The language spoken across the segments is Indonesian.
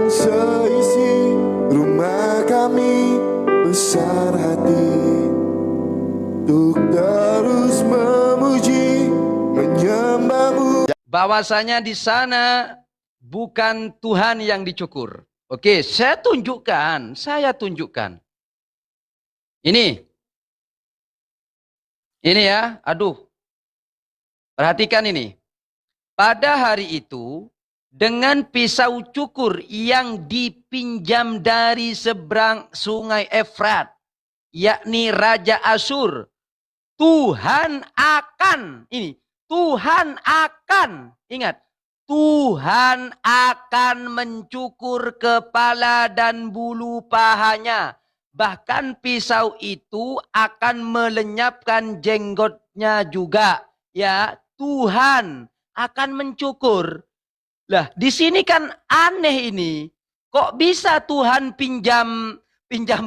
seisi rumah kami besar hati untuk terus memuji menyembahmu. Bahwasanya di sana bukan Tuhan yang dicukur. Oke, saya tunjukkan. Ini ya, aduh. Perhatikan ini. Pada hari itu, dengan pisau cukur yang dipinjam dari seberang sungai Efrat, yakni Raja Asyur, Tuhan akan, ingat, Tuhan akan mencukur kepala dan bulu pahanya. Bahkan pisau itu akan melenyapkan jenggotnya juga. Ya, Tuhan akan mencukur. Lah, di sini kan aneh ini. Kok bisa Tuhan pinjam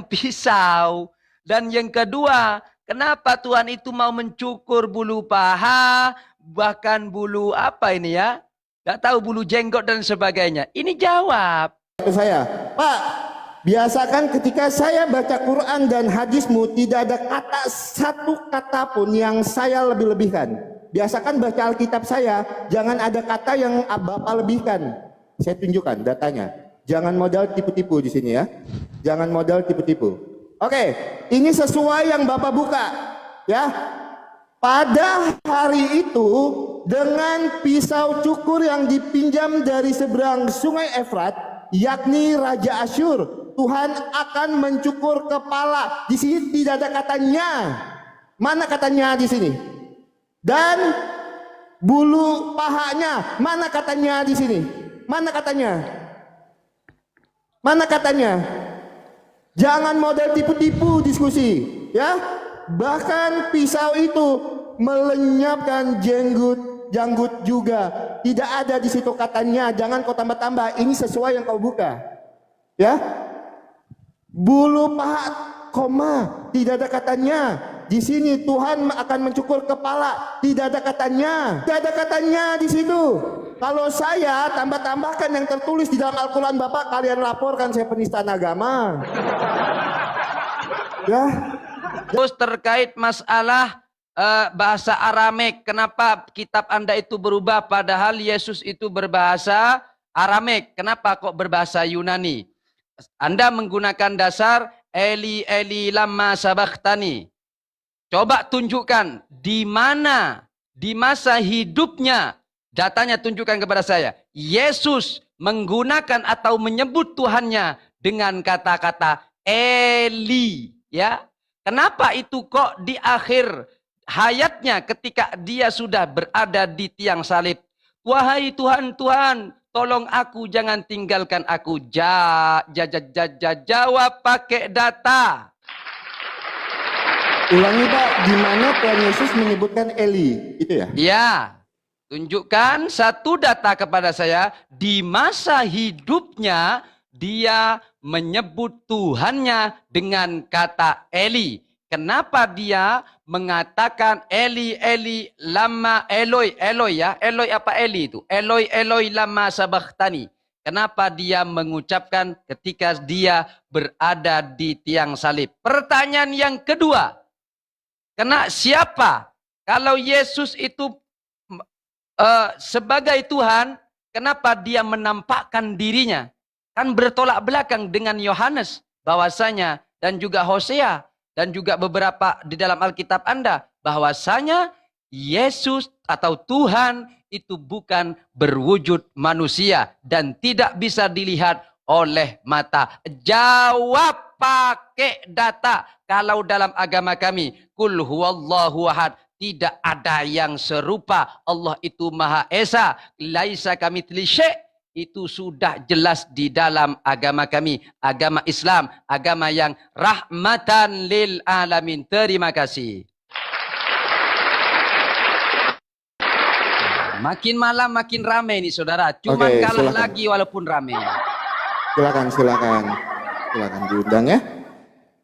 pisau? Dan yang kedua, kenapa Tuhan itu mau mencukur bulu paha, bahkan bulu apa ini ya? Tidak tahu, bulu jenggot dan sebagainya. Ini jawab. Saya, Pak, biasakan ketika saya baca Quran dan hadismu tidak ada kata satu kata pun yang saya lebih-lebihkan. Biasakan baca Alkitab saya, jangan ada kata yang Bapak lebihkan. Saya tunjukkan datanya. Jangan modal tipu-tipu di sini ya. Jangan modal tipu-tipu. Oke, ini sesuai yang Bapak buka ya. Pada hari itu dengan pisau cukur yang dipinjam dari seberang sungai Efrat, yakni Raja Asyur, Tuhan akan mencukur kepala. Di sini tidak ada katanya. Mana katanya di sini? Dan bulu pahanya, mana katanya di sini? Mana katanya? Mana katanya? Jangan model tipu-tipu diskusi, ya. Bahkan pisau itu melenyapkan janggut juga. Tidak ada di situ katanya. Jangan kau tambah-tambah. Ini sesuai yang kau buka, ya. Bulu paha, koma, tidak ada katanya. Di sini Tuhan akan mencukur kepala, tidak ada katanya. Tidak ada katanya di situ. Kalau saya tambah-tambahkan yang tertulis di dalam Al-Quran Bapak, kalian laporkan saya penistaan agama. Ya. Terus terkait masalah bahasa Aramek, kenapa kitab Anda itu berubah padahal Yesus itu berbahasa Aramek? Kenapa kok berbahasa Yunani? Anda menggunakan dasar Eli Eli lama sabachthani. Coba tunjukkan di mana di masa hidupnya, datanya tunjukkan kepada saya. Yesus menggunakan atau menyebut Tuhannya dengan kata-kata Eli, ya. Kenapa itu kok di akhir hayatnya ketika dia sudah berada di tiang salib? Wahai Tuhan, Tuhan, tolong aku, jangan tinggalkan aku. Jawab pakai data. Ulangi Pak, di mana Tuhan Yesus menyebutkan Eli, itu ya? Ya, tunjukkan satu data kepada saya. Di masa hidupnya, dia menyebut Tuhannya dengan kata Eli. Kenapa dia mengatakan Eli, Eli, lama Eloi, Eloi ya? Eloi apa Eli itu? Eloi, Eloi, lama sabachthani. Kenapa dia mengucapkan ketika dia berada di tiang salib? Pertanyaan yang kedua. Karena siapa? Kalau Yesus itu sebagai Tuhan, kenapa dia menampakkan dirinya? Kan bertolak belakang dengan Yohanes bahwasanya, dan juga Hosea, dan juga beberapa di dalam Alkitab Anda, bahwasanya Yesus atau Tuhan itu bukan berwujud manusia dan tidak bisa dilihat oleh mata. Jawab pakai data. Kalau dalam agama kami, kul huwallahu ahad, tidak ada yang serupa. Allah itu Maha Esa, laisa kamitsli syai'. Itu sudah jelas di dalam agama kami, agama Islam, agama yang rahmatan lil alamin. Terima kasih. Makin malam makin ramai nih saudara. Cuma kalah silakan lagi walaupun ramai. Silakan diundang ya.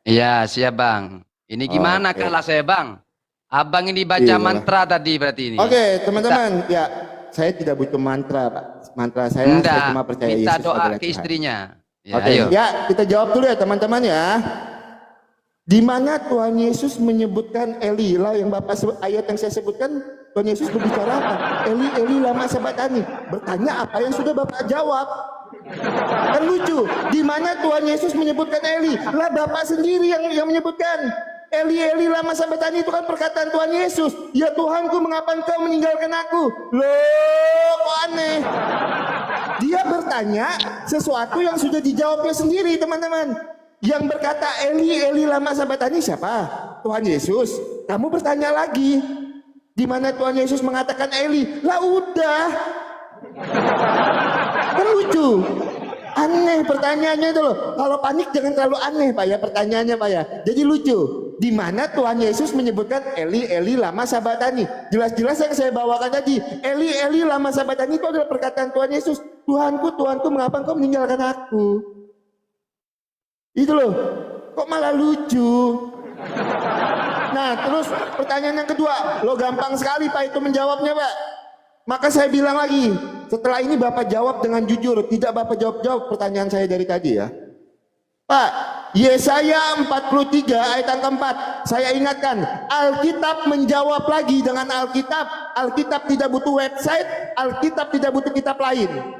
Iya siap bang. Ini gimana kalah saya bang? Abang ini baca mantra tadi berarti ini. Oke teman-teman, ya saya tidak butuh mantra, Pak. Mantra saya cuma percaya minta Yesus doa adalah ke Tuhan. istrinya. Ya, Oke, ayo. ya kita jawab dulu ya teman-teman ya. Di mana Tuhan Yesus menyebutkan Eli, lah yang ayat yang saya sebutkan, Tuhan Yesus berbicara apa? Eli, Eli lama sabatani. Bertanya apa yang sudah Bapak jawab. Kan lucu. Di mana Tuhan Yesus menyebutkan Eli? Lah Bapak sendiri yang menyebutkan. Eli, Eli lama sabatani itu kan perkataan Tuhan Yesus. Ya Tuhanku, mengapa engkau meninggalkan aku? Loh, kok aneh. Dia bertanya sesuatu yang sudah dijawabnya sendiri, teman-teman. Yang berkata Eli, Eli lama sabatani siapa? Tuhan Yesus. Kamu bertanya lagi, di mana Tuhan Yesus mengatakan Eli? Lah udah. Kan lucu. Aneh pertanyaannya itu loh. Kalau panik jangan terlalu aneh Pak ya pertanyaannya Pak ya. Jadi lucu. Di mana Tuhan Yesus menyebutkan Eli, Eli lama sabatani. Jelas-jelas yang saya bawakan tadi. Eli, Eli lama sabatani itu adalah perkataan Tuhan Yesus. Tuhanku, Tuhanku, mengapa engkau meninggalkan aku? Itu loh, kok malah lucu. Nah terus pertanyaan yang kedua, lo gampang sekali Pak itu menjawabnya Pak. Maka saya bilang lagi, setelah ini Bapak jawab dengan jujur, tidak Bapak jawab pertanyaan saya dari tadi ya. Pak, Yesaya 43 ayat yang keempat, saya ingatkan, Alkitab menjawab lagi dengan Alkitab. Alkitab tidak butuh website, Alkitab tidak butuh kitab lain.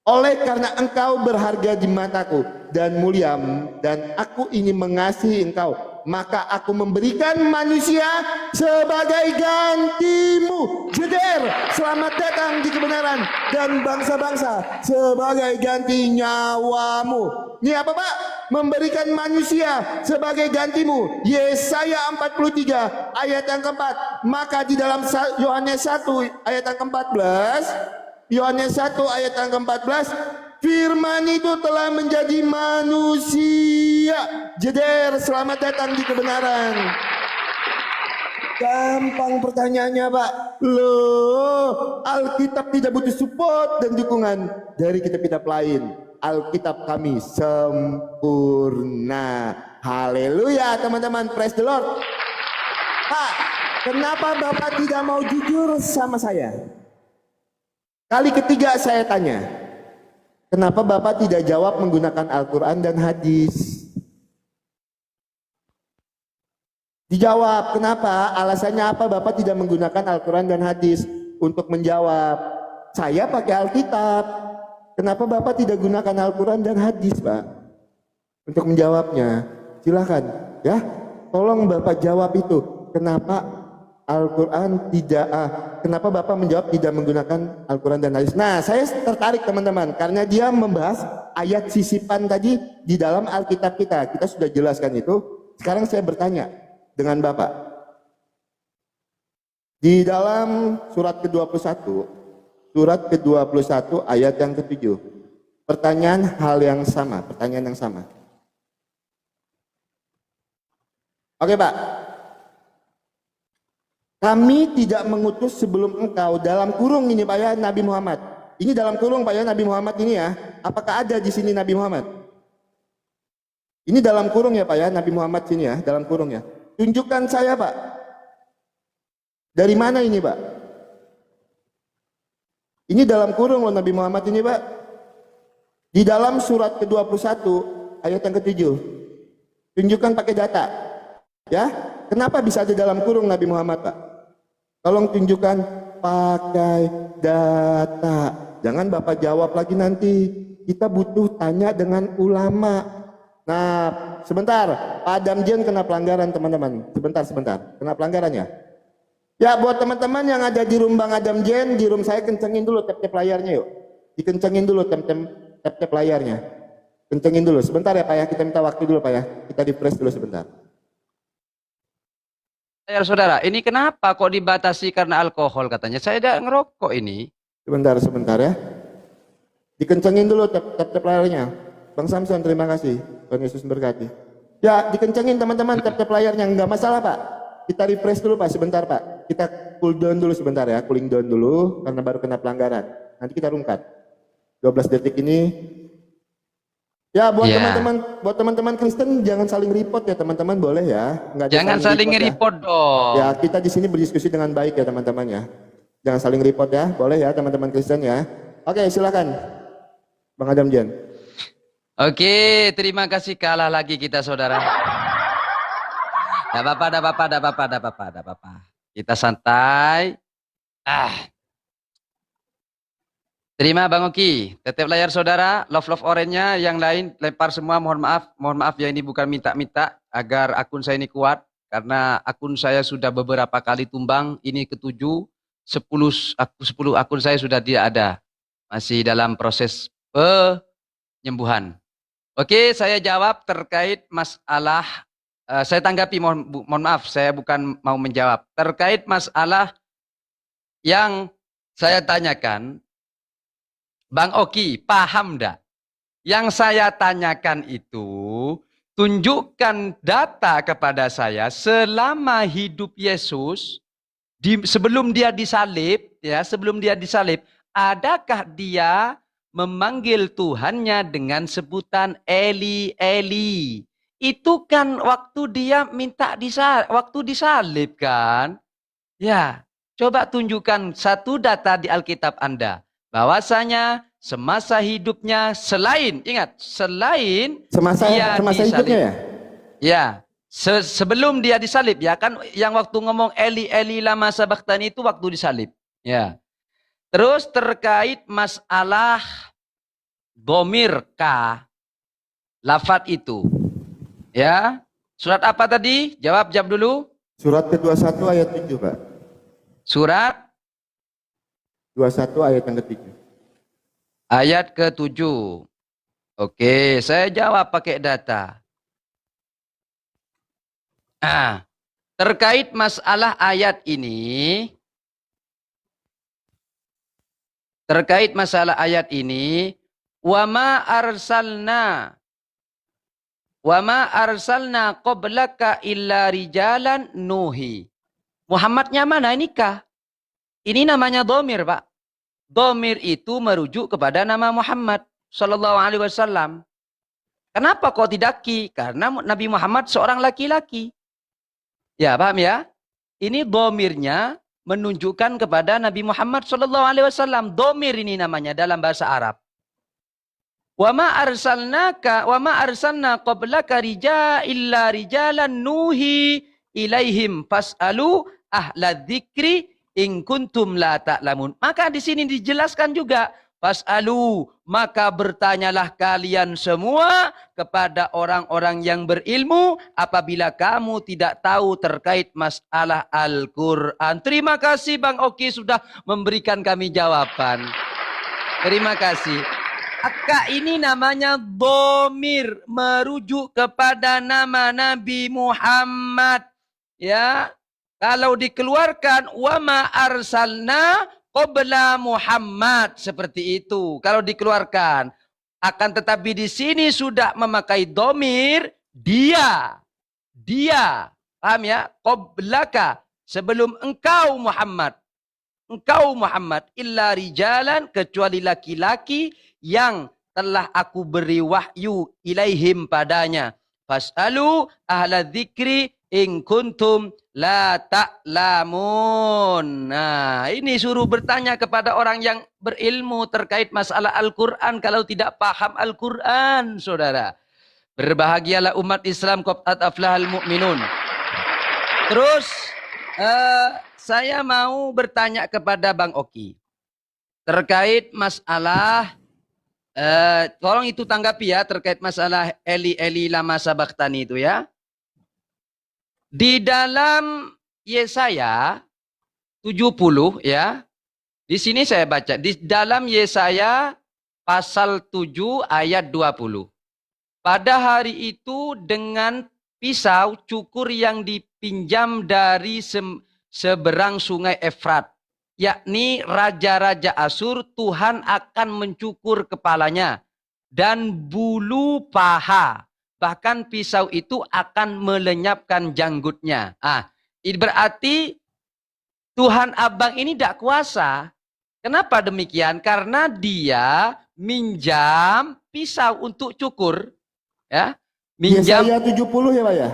Oleh karena engkau berharga di mataku dan mulia dan aku ini mengasihi engkau, maka aku memberikan manusia sebagai gantimu. Jeder, selamat datang di kebenaran, dan bangsa-bangsa sebagai ganti nyawamu. Ini apa Pak? Memberikan manusia sebagai gantimu. Yesaya 43 ayat yang keempat. Maka di dalam Yohanes 1 ayat yang ke-14, Yohanes 1 ayat yang ke-14, firman itu telah menjadi manusia. Jeder, selamat datang di kebenaran. Gampang pertanyaannya Pak. Loh, Alkitab tidak butuh support dan dukungan dari kitab-kitab lain. Alkitab kami sempurna. Haleluya teman-teman, praise the Lord. Pak, kenapa Bapak tidak mau jujur sama saya? Kali ketiga saya tanya, kenapa Bapak tidak jawab menggunakan Al-Quran dan hadis? Dijawab, kenapa? Alasannya apa Bapak tidak menggunakan Al-Quran dan hadis? Untuk menjawab, saya pakai Alkitab. Kenapa Bapak tidak gunakan Al-Quran dan hadis Pak? Untuk menjawabnya, silakan ya. Tolong Bapak jawab itu. Kenapa Al-Quran kenapa Bapak menjawab tidak menggunakan Al-Quran dan hadis? Nah, saya tertarik teman-teman, karena dia membahas ayat sisipan tadi di dalam Alkitab kita. Kita sudah jelaskan itu. Sekarang saya bertanya dengan Bapak. Di dalam surat ke-21, ayat yang ke-7. Pertanyaan yang sama. Oke Pak. Kami tidak mengutus sebelum engkau, dalam kurung ini Pak ya, Nabi Muhammad. Ini dalam kurung Pak ya, Nabi Muhammad ini ya. Apakah ada di sini Nabi Muhammad? Ini dalam kurung ya Pak ya, Nabi Muhammad sini ya, dalam kurung ya. Tunjukkan saya Pak. Dari mana ini Pak? Ini dalam kurung loh Nabi Muhammad ini Pak. Di dalam surat ke-21 ayat yang ke-7. Tunjukkan pakai data. Ya, kenapa bisa ada dalam kurung Nabi Muhammad Pak? Tolong tunjukkan pakai data. Jangan Bapak jawab lagi nanti. Kita butuh tanya dengan ulama. Nah, sebentar. Pak Damjen kena pelanggaran teman-teman. Sebentar. Kena pelanggarannya. Ya, buat teman-teman yang ada di room Bang Adamjen, di room saya kencengin dulu tap-tap layarnya yuk. Dikencengin dulu tap-tap layarnya. Kencengin dulu. Sebentar ya Pak ya. Kita minta waktu dulu Pak ya. Kita refresh dulu sebentar. Saudara, ini kenapa kok dibatasi karena alkohol katanya? Saya tidak ngerokok ini. Sebentar ya. Dikencengin dulu tap-tap layarnya. Bang Samson, terima kasih. Tuhan Yesus memberkati. Ya, dikencengin teman-teman tap-tap layarnya. Enggak masalah Pak. Kita refresh dulu Pak, sebentar Pak. Kita cool down dulu sebentar ya. Cooling down dulu, karena baru kena pelanggaran. Nanti kita rungkat. 12 detik ini. Ya, buat teman-teman Kristen jangan saling report ya teman-teman, boleh ya? Jangan saling report dong. Ya, kita di sini berdiskusi dengan baik ya teman-teman ya. Jangan saling report ya, boleh ya teman-teman Kristen ya. Oke, silakan Bang Adam Jan. Oke, terima kasih, kalah lagi kita saudara. Dah apa-apa. Kita santai. Terima Bang Oki. Tetap layar saudara, love orange-nya, yang lain lempar semua, mohon maaf ya, ini bukan minta-minta agar akun saya ini kuat. Karena akun saya sudah beberapa kali tumbang, ini ke-7, 10 akun saya sudah tidak ada. Masih dalam proses penyembuhan. Oke, saya jawab terkait masalah, saya tanggapi, mohon maaf, saya bukan mau menjawab. Terkait masalah yang saya tanyakan, Bang Oki, paham enggak? Yang saya tanyakan itu, tunjukkan data kepada saya selama hidup Yesus, sebelum dia disalib, adakah dia memanggil Tuhannya dengan sebutan Eli, Eli? Itu kan waktu dia minta waktu disalib kan? Ya, coba tunjukkan satu data di Alkitab Anda. Bahwasanya semasa hidupnya, selain Semasa disalib, hidupnya ya? Ya, sebelum dia disalib ya kan, yang waktu ngomong Eli Eli lama sabachthani itu waktu disalib. Ya. Terus terkait masalah dhamir ka, lafat itu. Ya. Surat apa tadi? Jawab dulu. Surat ke-21 ayat 7, Pak. Surat 21 ayat yang ke-7. Ayat ke-7. Oke, saya jawab pakai data. Terkait masalah ayat ini, wa ma arsalna qablaka illa rijalan nuhi. Muhammadnya mana ini kah? Ini namanya dhamir, Pak. Dhamir itu merujuk kepada nama Muhammad sallallahu alaihi wasallam. Kenapa kok tidak ki? Karena Nabi Muhammad seorang laki-laki. Ya, paham ya? Ini dhamirnya menunjukkan kepada Nabi Muhammad sallallahu alaihi wasallam. Dhamir ini namanya dalam bahasa Arab. Wa ma arsalna qablaka illa rijalan nuhi ilaihim fas'alu ahla dzikri in kuntum la ta'lamun. Maka di sini dijelaskan juga, fas'alu, maka bertanyalah kalian semua kepada orang-orang yang berilmu apabila kamu tidak tahu terkait masalah Al-Qur'an. Terima kasih Bang Oki sudah memberikan kami jawaban. Terima kasih. Maka ini namanya dhamir, merujuk kepada nama Nabi Muhammad. Ya. Kalau dikeluarkan wa ma arsalna qabla Muhammad, seperti itu. Kalau dikeluarkan, akan tetapi di sini sudah memakai dhamir dia. Paham ya? Qablaka, sebelum engkau Muhammad. Engkau Muhammad illa rijalan, kecuali laki-laki yang telah aku beri wahyu ilaihim padanya. Fas'alu ahla dzikri in kuntum la ta'lamun. Nah, ini suruh bertanya kepada orang yang berilmu terkait masalah Al-Quran kalau tidak paham Al-Quran, saudara. Berbahagialah umat Islam, qad aflahal mu'minun. Terus, saya mau bertanya kepada Bang Oki. Terkait masalah, tolong itu tanggapi ya, terkait masalah Eli Eli lama sabachthani itu ya. Di dalam Yesaya 70 ya. Di sini saya baca di dalam Yesaya pasal 7 ayat 20. Pada hari itu dengan pisau cukur yang dipinjam dari seberang sungai Efrat, yakni raja-raja Asur, Tuhan akan mencukur kepalanya dan bulu paha. Bahkan pisau itu akan melenyapkan janggutnya. Ini berarti Tuhan Abang ini tidak kuasa. Kenapa demikian? Karena dia minjam pisau untuk cukur. Ya, minjam. Yesaya 70 ya Pak ya?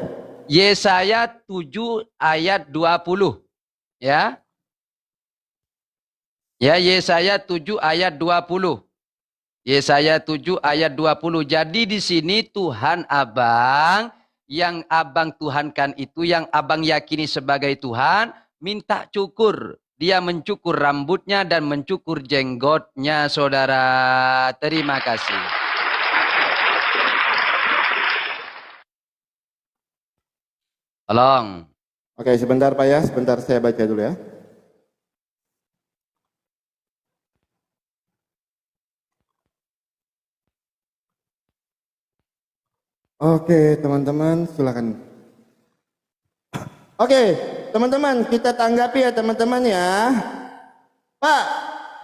Yesaya 7 ayat 20. Ya. Ya, Yesaya 7 ayat 20. Yesaya 7 ayat 20. Jadi di sini Tuhan Abang, yang Abang Tuhankan itu, yang Abang yakini sebagai Tuhan, minta cukur. Dia mencukur rambutnya dan mencukur jenggotnya, saudara. Terima kasih. Tolong. Oke, sebentar Pak ya, sebentar saya baca dulu ya. Oke, teman-teman, silakan. Oke, teman-teman, kita tanggapi ya teman-teman ya. Pak,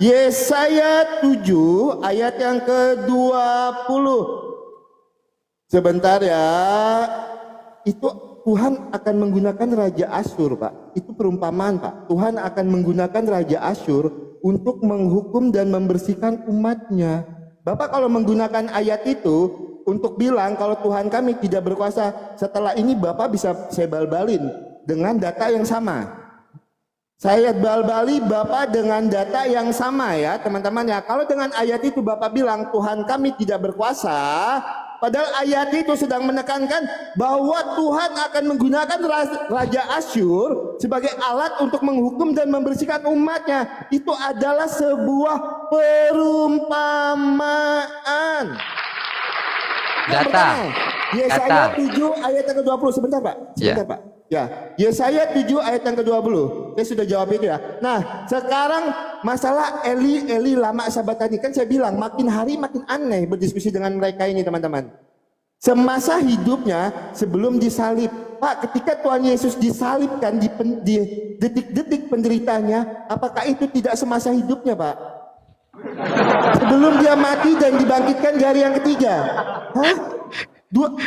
Yesaya 7 ayat yang ke-20. Sebentar ya. Itu Tuhan akan menggunakan Raja Asyur, Pak. Itu perumpamaan, Pak. Tuhan akan menggunakan Raja Asyur untuk menghukum dan membersihkan umatnya. Bapak kalau menggunakan ayat itu untuk bilang kalau Tuhan kami tidak berkuasa, setelah ini Bapak bisa saya bal-balin dengan data yang sama. Saya bal-bali Bapak dengan data yang sama ya teman-teman ya. Kalau dengan ayat itu Bapak bilang Tuhan kami tidak berkuasa, padahal ayat itu sedang menekankan bahwa Tuhan akan menggunakan Raja Asyur sebagai alat untuk menghukum dan membersihkan umatnya. Itu adalah sebuah perumpamaan. Data. Yesaya 7 ayat yang ke-20. Sebentar Pak, sebentar Ya. Pak. Ya, Yesaya 7 ayat yang ke-20. Saya sudah jawab itu ya. Nah, sekarang masalah Eli lama sahabat tadi. Kan saya bilang makin hari makin aneh berdiskusi dengan mereka ini teman-teman. Semasa hidupnya sebelum disalib. Pak, ketika Tuhan Yesus disalibkan di detik-detik penderitanya, apakah itu tidak semasa hidupnya Pak? Sebelum dia mati dan dibangkitkan di hari yang ketiga. Hah?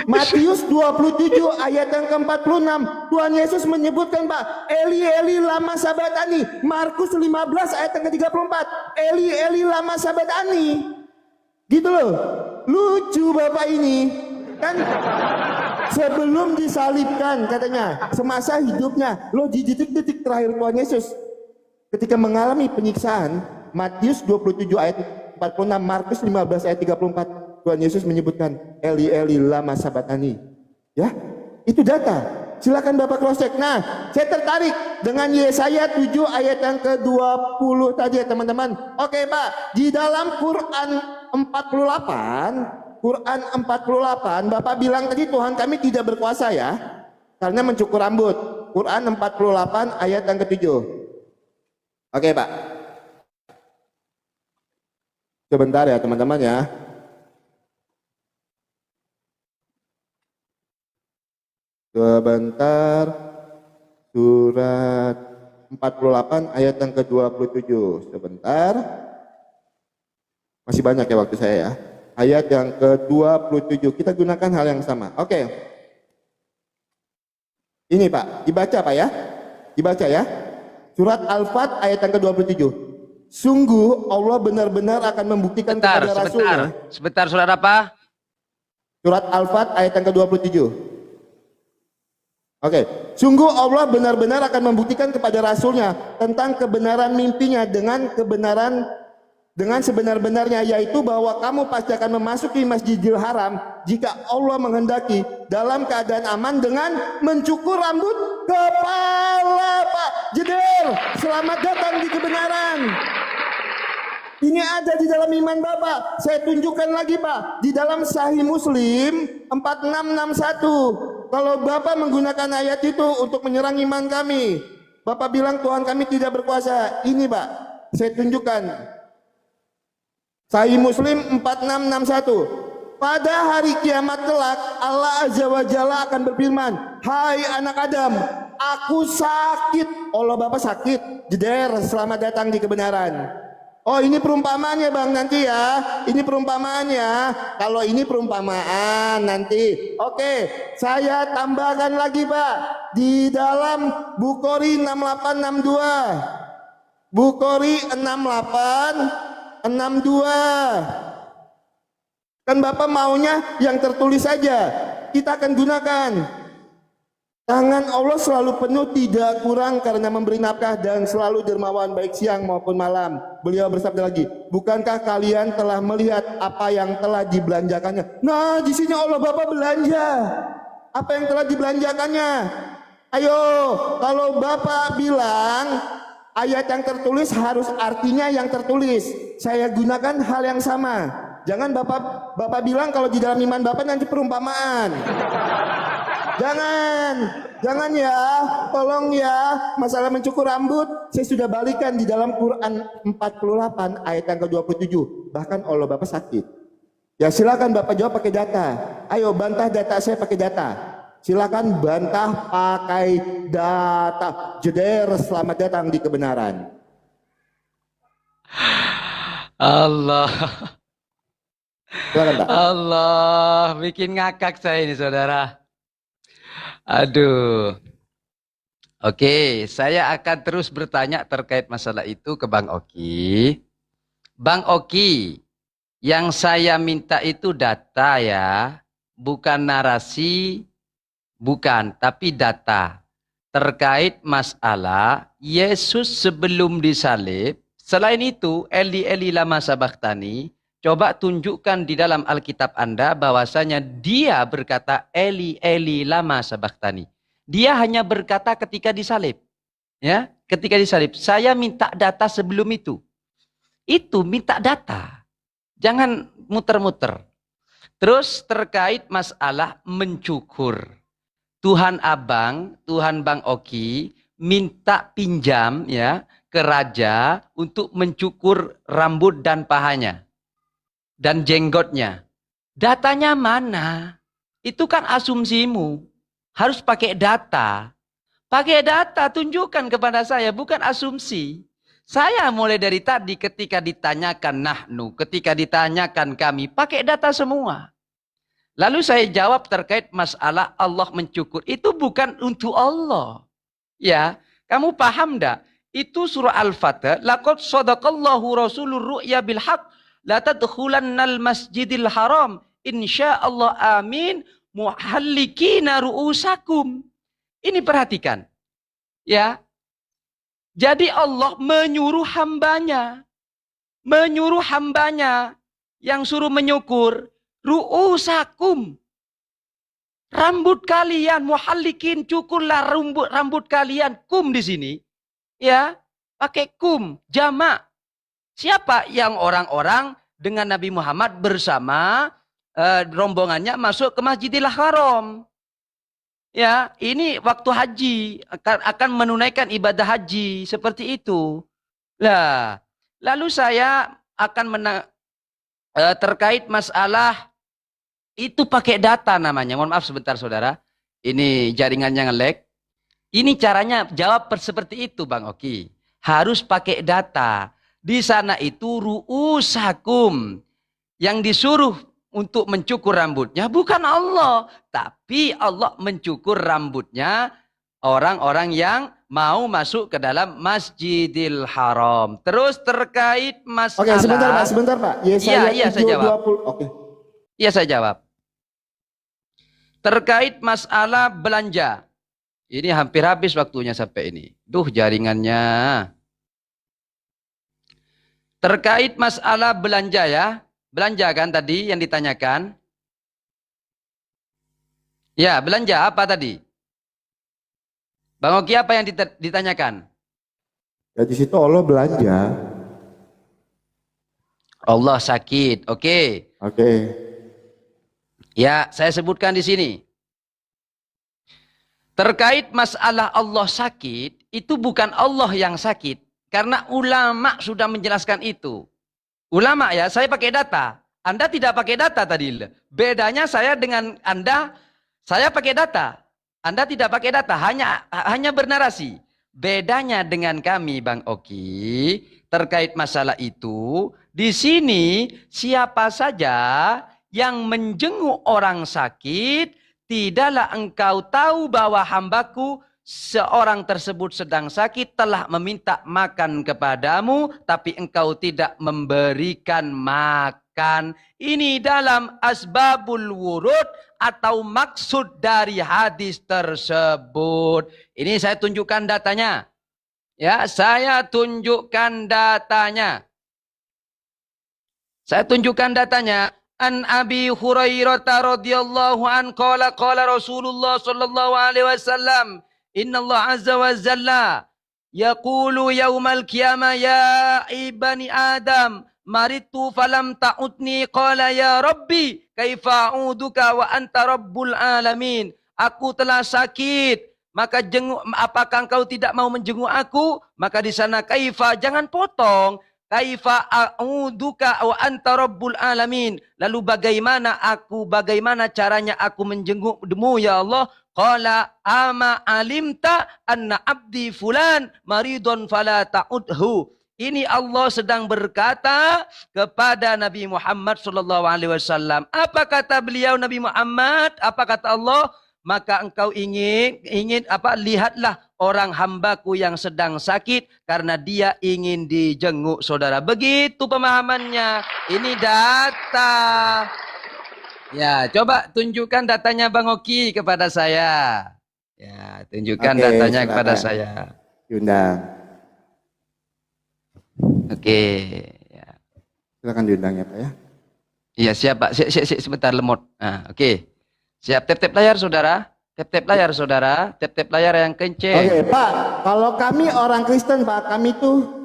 Matius 27 ayat yang ke-46. Tuhan Yesus menyebutkan Pak, Eli lama sabachthani. Markus 15 ayat yang ke-34. Eli lama sabachthani. Gitu loh. Lucu Bapak ini. Kan sebelum disalibkan katanya, semasa hidupnya. Loh di detik-detik terakhir Tuhan Yesus ketika mengalami penyiksaan, Matius 27 ayat 46, Markus 15 ayat 34, Tuhan Yesus menyebutkan Eli lama sabachthani. Ya, itu data. Silakan Bapak cross check. Nah, saya tertarik dengan Yesaya 7 ayat yang ke-20 tadi ya teman-teman. Oke Pak, di dalam Quran 48 Bapak bilang tadi Tuhan kami tidak berkuasa ya, karena mencukur rambut. Quran 48 ayat yang ke-7. Oke Pak. Sebentar ya teman-teman ya. Sebentar. Surat 48 ayat yang ke-27. Sebentar. Masih banyak ya waktu saya ya. Ayat yang ke-27. Kita gunakan hal yang sama. Oke. Ini Pak, dibaca Pak ya. Dibaca ya. Surat Al-Fat ayat yang ke-27. Sungguh Allah benar-benar akan membuktikan kepada Rasulnya. Sebentar, surat apa? Surat Al-Fat ayat yang ke-27. Oke. Sungguh Allah benar-benar akan membuktikan kepada Rasulnya tentang kebenaran mimpinya dengan sebenar-benarnya, yaitu bahwa kamu pasti akan memasuki Masjidil Haram jika Allah menghendaki dalam keadaan aman dengan mencukur rambut kepala. Pak jeder, selamat datang di kebenaran. Ini ada di dalam iman Bapak. Saya tunjukkan lagi Pak, di dalam Sahih Muslim 4661. Kalau Bapak menggunakan ayat itu untuk menyerang iman kami, Bapak bilang Tuhan kami tidak berkuasa. Ini Pak, saya tunjukkan. Sahih Muslim 4661. Pada hari kiamat kelak Allah Azza wa Jalla akan berfirman, hai anak Adam, aku sakit. Allah Bapak sakit. Jeder, selamat datang di kebenaran. Oh ini perumpamaannya Bang nanti ya. Ini perumpamaannya. Kalau ini perumpamaan nanti. Oke, saya tambahkan lagi Pak. Di dalam Bukhari 6862. Bukhari 6862. Kan Bapak maunya yang tertulis saja. Kita akan gunakan. Tangan Allah selalu penuh, tidak kurang karena memberi nafkah dan selalu dermawan baik siang maupun malam. Beliau bersabda lagi, bukankah kalian telah melihat apa yang telah dibelanjakannya? Nah, di sini Allah Bapak belanja. Apa yang telah dibelanjakannya? Ayo, kalau Bapak bilang ayat yang tertulis harus artinya yang tertulis. Saya gunakan hal yang sama. Jangan Bapak bilang kalau di dalam iman Bapak nanti perumpamaan. Jangan ya, tolong ya. Masalah mencukur rambut, saya sudah balikan di dalam Quran 48 ayat yang ke-27. Bahkan Allah Bapak sakit. Ya silakan Bapak jawab pakai data. Ayo bantah data saya pakai data. Silakan bantah pakai data. Jeder, selamat datang di kebenaran. Allah. Silakan Pak. Allah, bikin ngakak saya ini saudara. Aduh. Oke, saya akan terus bertanya terkait masalah itu ke Bang Oki. Bang Oki, yang saya minta itu data ya, bukan narasi, bukan, tapi data. Terkait masalah Yesus sebelum disalib. Selain itu, Eli Eli lama sabachthani, coba tunjukkan di dalam Alkitab Anda bahwasanya dia berkata Eli Eli lama sabachthani. Dia hanya berkata ketika disalib. Ya, ketika disalib. Saya minta data sebelum itu. Itu minta data. Jangan muter-muter. Terus terkait masalah mencukur. Tuhan Abang, Tuhan Bang Oki minta pinjam ya ke raja untuk mencukur rambut dan pahanya. Dan jenggotnya. Datanya mana? Itu kan asumsimu. Harus pakai data. Pakai data, tunjukkan kepada saya, bukan asumsi. Saya mulai dari tadi ketika ditanyakan nahnu, ketika ditanyakan kami, pakai data semua. Lalu saya jawab terkait masalah Allah mencukur. Itu bukan untuk Allah. Ya, kamu paham enggak? Itu surah Al-Fatah. Laqad sadaqallahu rasulur ru'ya bil haqq. La tadkhulannal masjidil haram insyaallah amin muhallikina ru'usakum. Ini perhatikan. Ya. Jadi Allah menyuruh hambanya yang suruh menyukur ru'usakum. Rambut kalian muhallikin, cukurlah rambut kalian, kum di sini. Ya, pakai kum jamak. Siapa yang orang-orang dengan Nabi Muhammad bersama rombongannya masuk ke Masjidil Haram. Ya, ini waktu haji akan menunaikan ibadah haji seperti itu. Lah, lalu saya akan terkait masalah itu pakai data namanya. Mohon maaf sebentar saudara. Ini jaringannya nge-lag. Ini caranya jawab seperti itu Bang Oki. Harus pakai data. Di sana itu ru'usakum. Yang disuruh untuk mencukur rambutnya bukan Allah. Tapi Allah mencukur rambutnya orang-orang yang mau masuk ke dalam Masjidil Haram. Terus terkait masalah. Oke, sebentar Pak. Iya, saya jawab. 20. Oke. Iya, saya jawab. Terkait masalah belanja. Ini hampir habis waktunya sampai ini. Duh, jaringannya. Terkait masalah belanja ya. Belanja kan tadi yang ditanyakan. Ya, belanja apa tadi? Bang Oki apa yang ditanyakan? Ya di situ Allah belanja. Allah sakit. Oke. Oke. Ya, saya sebutkan di sini. Terkait masalah Allah sakit, itu bukan Allah yang sakit. Karena ulama sudah menjelaskan itu. Ulama ya, saya pakai data. Anda tidak pakai data tadi. Bedanya saya dengan Anda, saya pakai data. Anda tidak pakai data, hanya bernarasi. Bedanya dengan kami Bang Oki, terkait masalah itu, di sini siapa saja yang menjenguk orang sakit, tidaklah engkau tahu bahwa hambaku seorang tersebut sedang sakit telah meminta makan kepadamu, tapi engkau tidak memberikan makan. sebutkan ini dalam asbabul wurud atau maksud dari hadis tersebut. Ini saya tunjukkan datanya. Ya, saya tunjukkan datanya. Saya tunjukkan datanya. An Abi Hurairah radhiyallahu an qala Rasulullah sallallahu alaihi wasallam, inna Allah azza wa jalla yaqulu yaumal qiyamah ya ibani Adam maritu falam ta'udni qala ya Rabbi kaifa a'uduka wa anta rabbul alamin. Aku telah sakit, maka jenguk, apakah engkau tidak mau menjenguk aku? Maka di sana kaifa, jangan potong. Kaifa a'uduka wa anta rabbul alamin. Lalu bagaimana caranya aku menjengukmu ya Allah? Qala ama alimta anna abdi fulan maridun fala ta'udhu. Ini Allah sedang berkata kepada Nabi Muhammad sallallahu alaihi wasallam. Apa kata beliau Nabi Muhammad? Apa kata Allah? Maka engkau ingin lihatlah orang hambaku yang sedang sakit karena dia ingin dijenguk, saudara. Begitu pemahamannya. Ini data. Ya, coba tunjukkan datanya Bang Oki kepada saya. Ya, tunjukkan datanya silakan. kepada saya. Diundang. Oke, ya. Silakan diundang ya Pak ya. Iya, siap Pak. Sebentar lemot. Nah, oke. Siap, tap-tap layar saudara. Tap-tap layar saudara. Tap-tap layar yang kenceng. Oke Pak, kalau kami orang Kristen Pak, kami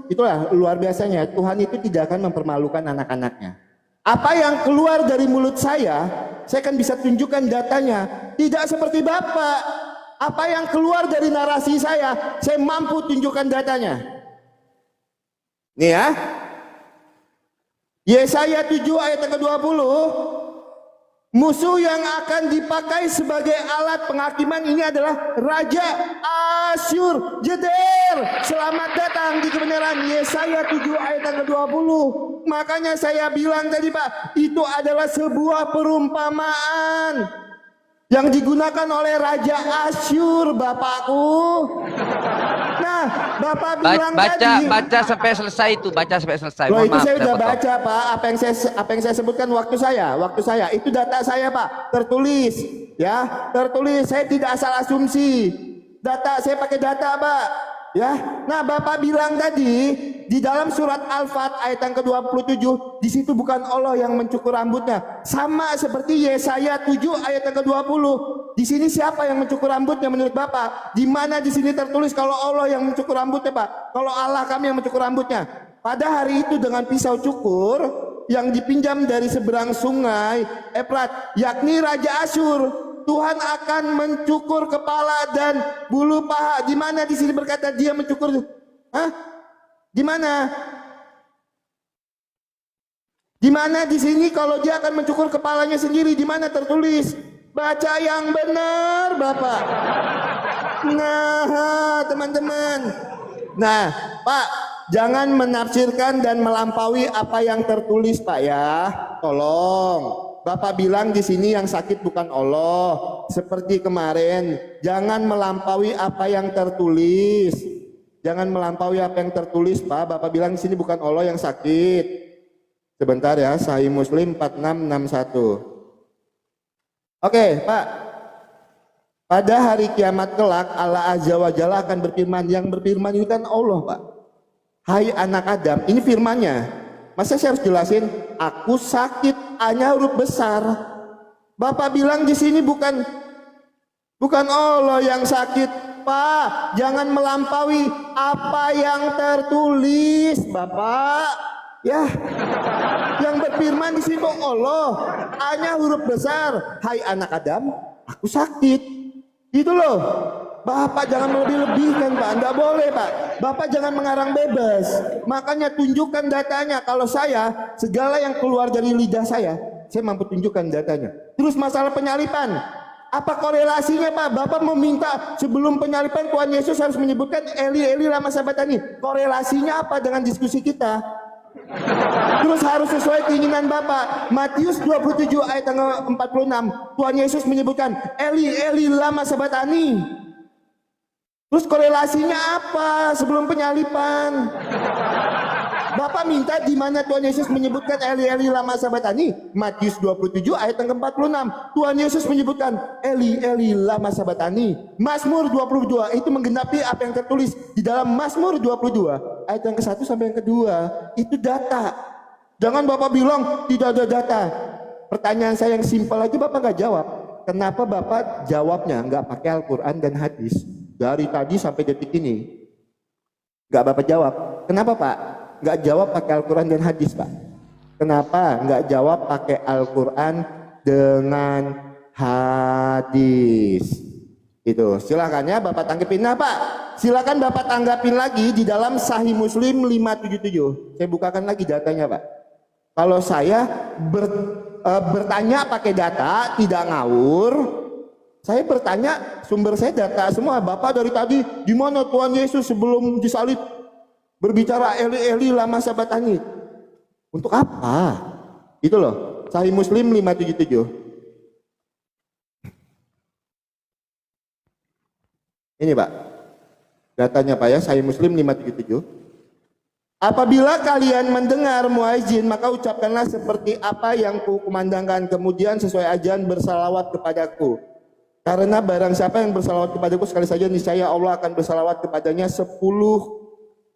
itulah luar biasanya. Tuhan itu tidak akan mempermalukan anak-anaknya. Apa yang keluar dari mulut saya kan bisa tunjukkan datanya. Tidak seperti Bapak. Apa yang keluar dari narasi saya mampu tunjukkan datanya. Nih ya. Yesaya 7 ayat ke-20. Musuh yang akan dipakai sebagai alat penghakiman ini adalah Raja Asyur. Jeder, selamat datang di kebenaran. Yesaya 7 ayat ke-20. Makanya saya bilang tadi Pak, itu adalah sebuah perumpamaan yang digunakan oleh Raja Asyur, Bapakku. Nah, Bapak bilang baca sampai selesai itu, baca sampai selesai. Loh, itu maaf, saya udah potong. baca Pak, apa yang saya sebutkan waktu saya, itu data saya Pak, tertulis, ya, tertulis. Saya tidak asal asumsi, data saya pakai data Pak, ya. Nah, Bapak bilang tadi di dalam surat Al-Fat ayat yang ke-27, di situ bukan Allah yang mencukur rambutnya, sama seperti Yesaya 7 ayat yang ke-20. Di sini siapa yang mencukur rambutnya menurut Bapak? Di mana di sini tertulis kalau Allah yang mencukur rambutnya Pak? Kalau Allah kami yang mencukur rambutnya. Pada hari itu dengan pisau cukur yang dipinjam dari seberang sungai Efrat, yakni Raja Asyur, Tuhan akan mencukur kepala dan bulu paha. Di mana di sini berkata dia mencukur? Hah? Di mana? Di mana di sini kalau dia akan mencukur kepalanya sendiri? Di mana tertulis? Baca yang benar, Bapak. Nah, teman-teman. Nah, Pak, jangan menafsirkan dan melampaui apa yang tertulis, Pak ya. Tolong. Bapak bilang di sini yang sakit bukan Allah. Seperti kemarin, jangan melampaui apa yang tertulis. Jangan melampaui apa yang tertulis, Pak. Bapak bilang di sini bukan Allah yang sakit. Sebentar ya, Sahih Muslim 4661. Oke, Pak. Pada hari kiamat kelak Allah Azza wa Jalla akan berfirman. Yang berfirman itu kan Allah, Pak. Hai anak Adam, ini firmannya. Masa saya harus jelasin? Aku sakit, hanya huruf besar. Bapak bilang di sini bukan Allah yang sakit, Pak. Jangan melampaui apa yang tertulis, Bapak. Ya, yang berfirman di sini Allah, hanya huruf besar. Hai anak Adam, aku sakit. Itu loh. Bapak jangan melebih-lebihkan Pak, enggak boleh Pak. Bapak jangan mengarang bebas. Makanya tunjukkan datanya. Kalau saya, segala yang keluar dari lidah saya mampu tunjukkan datanya. Terus masalah penyalipan, apa korelasinya Pak? Bapak meminta sebelum penyalipan Tuhan Yesus harus menyebutkan Eli Eli lama sabatani. Korelasinya apa dengan diskusi kita? Terus harus sesuai keinginan Bapak. Matius 27 ayat 46, Tuhan Yesus menyebutkan Eli Eli lama sabatani. Terus korelasinya apa sebelum penyalipan? Bapak minta di mana Tuhan Yesus menyebutkan Eli Eli lama sabatani? Matius 27 ayat yang ke-46. Tuhan Yesus menyebutkan Eli Eli lama sabatani. Mazmur 22 itu menggenapi apa yang tertulis di dalam Mazmur 22 ayat yang ke-1 sampai yang kedua. Itu data. Jangan Bapak bilang tidak ada data. Pertanyaan saya yang simpel aja Bapak nggak jawab. Kenapa Bapak jawabnya nggak pakai Al-Quran dan hadis? Dari tadi sampai detik ini nggak Bapak jawab. Kenapa Pak? Nggak jawab pakai Al-Quran dan hadis Pak? Kenapa nggak jawab pakai Al-Quran dengan hadis? Itu silakan ya Bapak tanggepin. Nah Pak, silakan Bapak tanggapin lagi di dalam Sahih Muslim 577. Saya bukakan lagi datanya Pak. Kalau saya bertanya pakai data, tidak ngawur. Saya bertanya, sumber saya data semua. Bapak dari tadi, di mana Tuhan Yesus sebelum disalib berbicara Eli Eli lama sabatani? Untuk apa? Itu loh, Sahih Muslim 577. Ini Pak, datanya Pak ya, Sahih Muslim 577. Apabila kalian mendengar muadzin, maka ucapkanlah seperti apa yang kukumandangkan, kemudian sesuai ajaran bersalawat kepadaku. Karena barang siapa yang bersalawat kepadaku sekali saja, niscaya Allah akan bersalawat kepadanya 10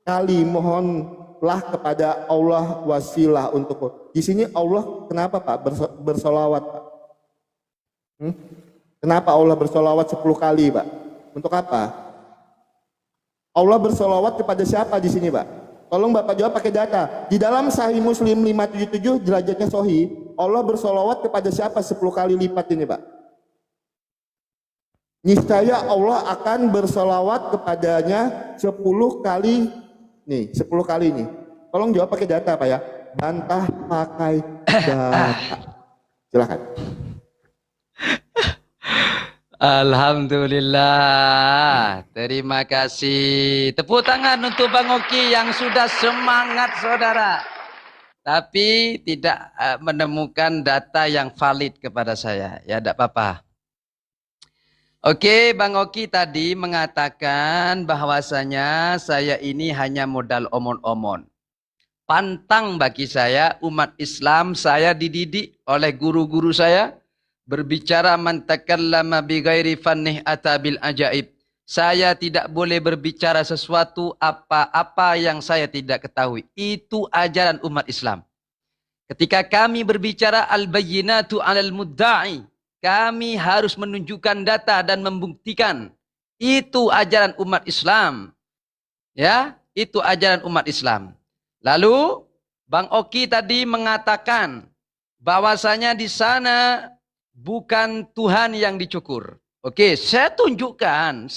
kali. Mohonlah kepada Allah wasilah untukku. Di sini Allah kenapa Pak bersalawat Pak? Kenapa Allah bersalawat 10 kali Pak? Untuk apa? Allah bersalawat kepada siapa di sini Pak? Tolong Bapak jawab pakai data. Di dalam Sahih Muslim 577 derajatnya sahih, Allah bersalawat kepada siapa 10 kali lipat ini Pak? Niscaya Allah akan bersalawat kepadanya 10 kali nih, 10 kali nih. Tolong jawab pakai data Pak ya. Bantah pakai data. Silakan. Alhamdulillah. Terima kasih. Tepuk tangan untuk Bang Oki yang sudah semangat saudara. Tapi tidak menemukan data yang valid kepada saya. Ya tidak apa-apa. Oke, Bang Oki tadi mengatakan bahwasanya saya ini hanya modal omon-omon. Pantang bagi saya umat Islam, saya dididik oleh guru-guru saya. Berbicara man takallama bi ghairi fannih atabil ajaib. Saya tidak boleh berbicara sesuatu apa-apa yang saya tidak ketahui. Itu ajaran umat Islam. Ketika kami berbicara al-bayyinatu 'alal mudda'i, kami harus menunjukkan data dan membuktikan. Itu ajaran umat Islam. Ya, itu ajaran umat Islam. Lalu Bang Oki tadi mengatakan bahwasanya di sana bukan Tuhan yang dicukur. Oke, saya tunjukkan.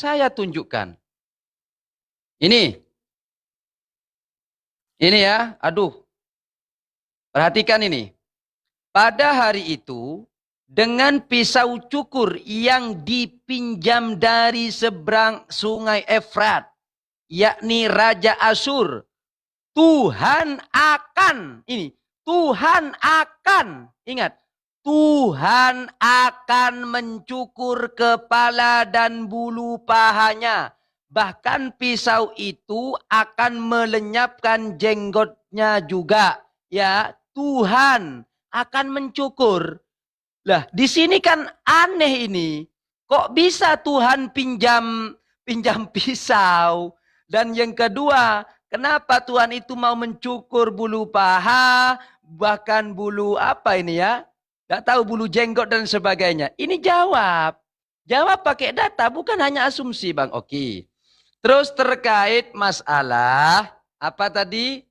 Ini ya, aduh. Perhatikan ini. Pada hari itu, dengan pisau cukur yang dipinjam dari seberang sungai Efrat, yakni Raja Asyur, Tuhan akan, ingat, Tuhan akan mencukur kepala dan bulu pahanya. Bahkan pisau itu akan melenyapkan jenggotnya juga. Ya, Tuhan akan mencukur. Lah, di sini kan aneh ini. Kok bisa Tuhan pinjam pisau? Dan yang kedua, kenapa Tuhan itu mau mencukur bulu paha, bahkan bulu apa ini ya? Gak tahu, bulu jenggot dan sebagainya. Ini jawab pakai data, bukan hanya asumsi Bang Oki. Terus terkait masalah apa tadi?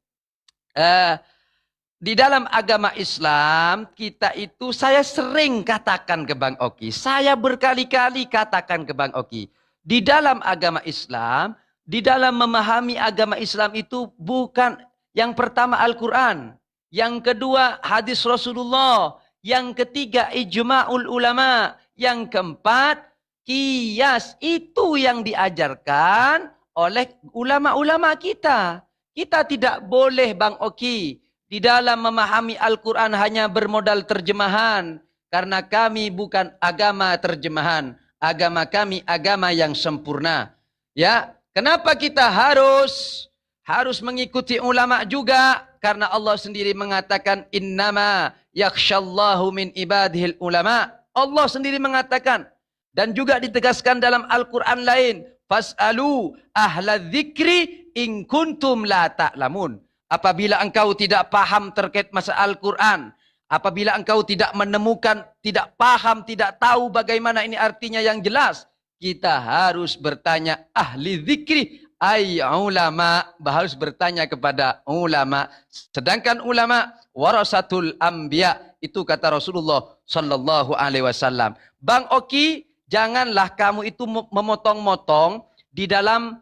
Di dalam agama Islam kita itu, saya sering katakan ke Bang Oki, saya berkali-kali katakan ke Bang Oki, di dalam agama Islam, di dalam memahami agama Islam itu bukan yang pertama Al-Quran, yang kedua hadis Rasulullah, yang ketiga ijma'ul ulama, yang keempat qiyas. Itu yang diajarkan oleh ulama-ulama kita. Kita tidak boleh Bang Oki di dalam memahami Al-Quran hanya bermodal terjemahan. Karena kami bukan agama terjemahan. Agama kami agama yang sempurna. Ya, kenapa kita harus harus mengikuti ulama juga, karena Allah sendiri mengatakan innama yakhshallahu min ibadihil ulama. Allah sendiri mengatakan, dan juga ditegaskan dalam Al-Quran lain, fas'alu ahla dzikri in kuntum la ta'lamun. Apabila engkau tidak paham terkait masalah Al-Quran, apabila engkau tidak menemukan, tidak paham, tidak tahu bagaimana ini artinya yang jelas, kita harus bertanya ahli dzikri, ay ulama, harus bertanya kepada ulama. Sedangkan ulama warasatul anbiya, itu kata Rasulullah sallallahu alaihi wasallam. Bang Oki, janganlah kamu itu memotong-motong di dalam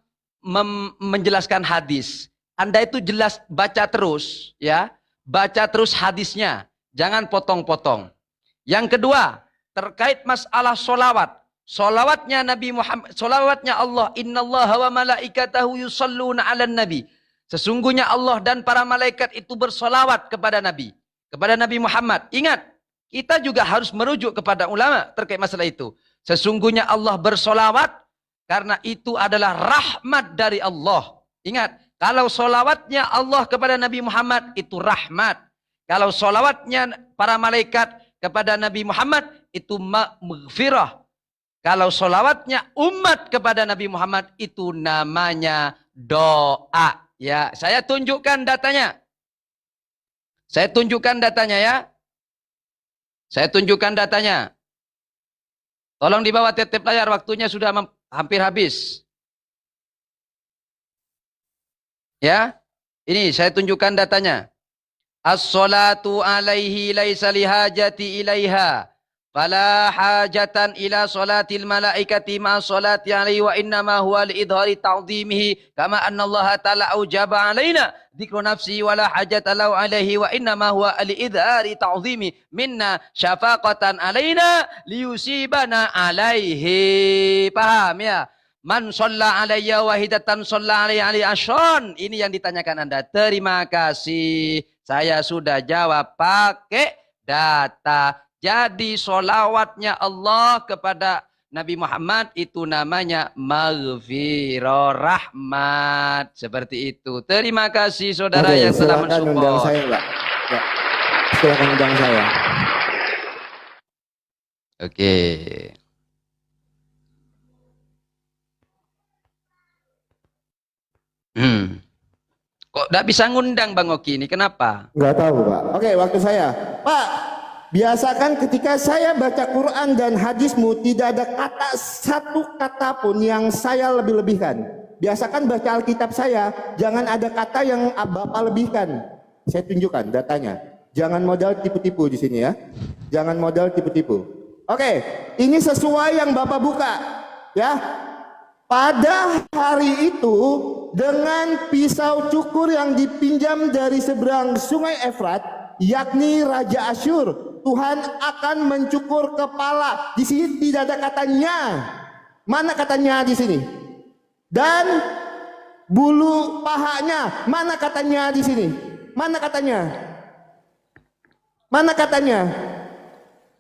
menjelaskan hadis. Anda itu jelas baca terus, ya. Baca terus hadisnya. Jangan potong-potong. Yang kedua, terkait masalah solawat. Solawatnya Nabi Muhammad, solawatnya Allah. Innallaha wa malaikatahu yusalluna ala nabi. Sesungguhnya Allah dan para malaikat itu bersolawat kepada Nabi. Kepada Nabi Muhammad. Ingat, kita juga harus merujuk kepada ulama terkait masalah itu. Sesungguhnya Allah bersolawat karena itu adalah rahmat dari Allah. Ingat, kalau solawatnya Allah kepada Nabi Muhammad itu rahmat. Kalau solawatnya para malaikat kepada Nabi Muhammad itu maghfirah. Kalau solawatnya umat kepada Nabi Muhammad itu namanya doa. Ya, saya tunjukkan datanya. Saya tunjukkan datanya ya. Saya tunjukkan datanya. Tolong di bawah tetep layar, waktunya sudah hampir habis. Ya, ini saya tunjukkan datanya. As-salatu alaihi laisa lihajati ilaiha. Fala hajatan ila salatil malaikati ma salati alaihi wa innama huwa liidhari ta'zimihi kama anna Allah ta'ala aujaba alaina dzikru nafsi wala hajata lahu alaihi wa innama huwa liidhari ta'zimi minna syafaqatan alaina liyusibana alaihi. Paham ya? Man shalla alayya wahidatan shalla alaihi asyran. Ini yang ditanyakan Anda. Terima kasih. Saya sudah jawab pakai data. Jadi solawatnya Allah kepada Nabi Muhammad itu namanya maghfirah, rahmat. Seperti itu. Terima kasih saudara yang telah mensupport. Undang saya, Pak. Ya. Silakan undang saya. Oke. Kok tidak bisa ngundang Bang Oki ini? Kenapa? Nggak tahu, Pak. Oke, waktu saya. Pak, biasakan ketika saya baca Quran dan hadismu tidak ada kata satu kata pun yang saya lebih-lebihkan. Biasakan baca Alkitab saya, jangan ada kata yang Bapak lebihkan. Saya tunjukkan datanya. Jangan modal tipu-tipu di sini ya. Jangan modal tipu-tipu. Oke, ini sesuai yang Bapak buka. Ya. Pada hari itu dengan pisau cukur yang dipinjam dari seberang sungai Efrat, yakni Raja Asyur, Tuhan akan mencukur kepala. Di sini tidak ada katanya. Mana katanya di sini? Dan bulu pahanya, mana katanya di sini? Mana katanya? Mana katanya?